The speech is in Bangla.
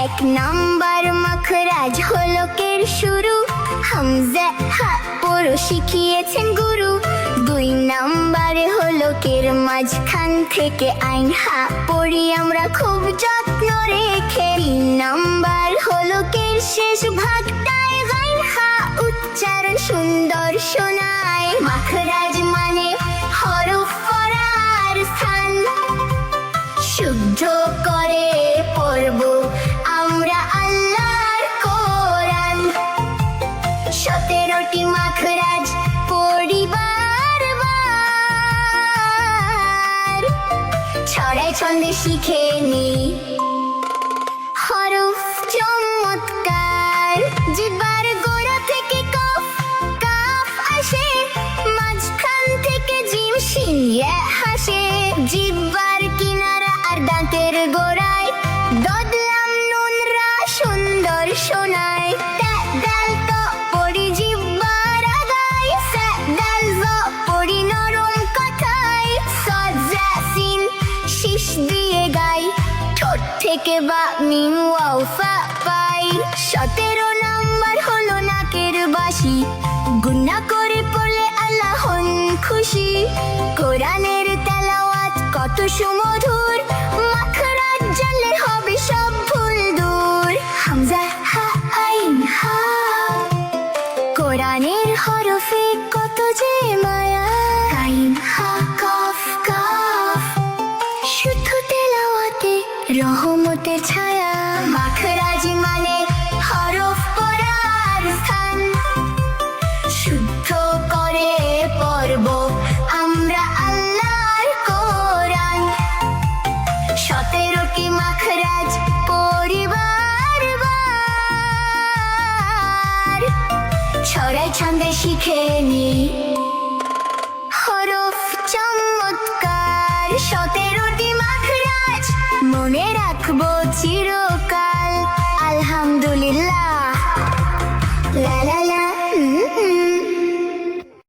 এক নাম্বার মাখরাজ হলো কের শুরু, হামজা হা পুরো শিখিয়েছেন গুরু। দুই নাম্বারে হলো কের মাঝখান থেকে আইন হা পড়ি আমরা খুব যত্ন রেখে। তিন নাম্বার হলো কের শেষ ভাগটায় গাইন হা উচ্চারণ সুন্দর শোনায়। মাখরাজ মানে হরফ পড়ার স্থান, শুদ্ধ করে পড়ব আমরা আল্লাহর কোরআন। 17টি মাখরাজ পরিবার বার, ছড়ায় ছন্দে শিখে নি হরফ চমৎকার। জিহ্বার গোড়া থেকে কফ কাফ আসে, মাঝখান থেকে জিম শিন ইয়া হাসে। জিহ্বার কিনারা আর দাঁতের গোড়ায় দদ লাম নুন রা সুন্দর শোনায়। তা দাল তো পড়ি জিহ্বার আগায়, সা দাল জ পড়ি নরম কথায়। সদ জা সিন শিশ দিয়ে গাই, ঠোঁট থেকে বা মিম ওয়াও ফা পাই। 17 নাম্বার হলো নাকের বাঁশি, গুনাহ করে পড়লে আল্লাহ হন খুশি। কোরআনের তেলাওয়াত কত সুমধুর, মাখরাজ জানলে হবে সব ভুল দূর। হামজা হা আইন হা, কোরআনের হরফে কত যে মায়া। আইন হা কফ কাফ, শুদ্ধ তেলাওয়াতে রহমতের ছায়া। মাখরাজ মানে হরফ পড়ার স্থান, শুদ্ধ করে পড়ব আমরা আল্লাহর কোরআন। 17টি মাখরাজ পরিবার বার, ছড়ায় ছন্দে শিখে নি হরফ চমৎকার। 17টি মাখরাজ মনে রাখবো চির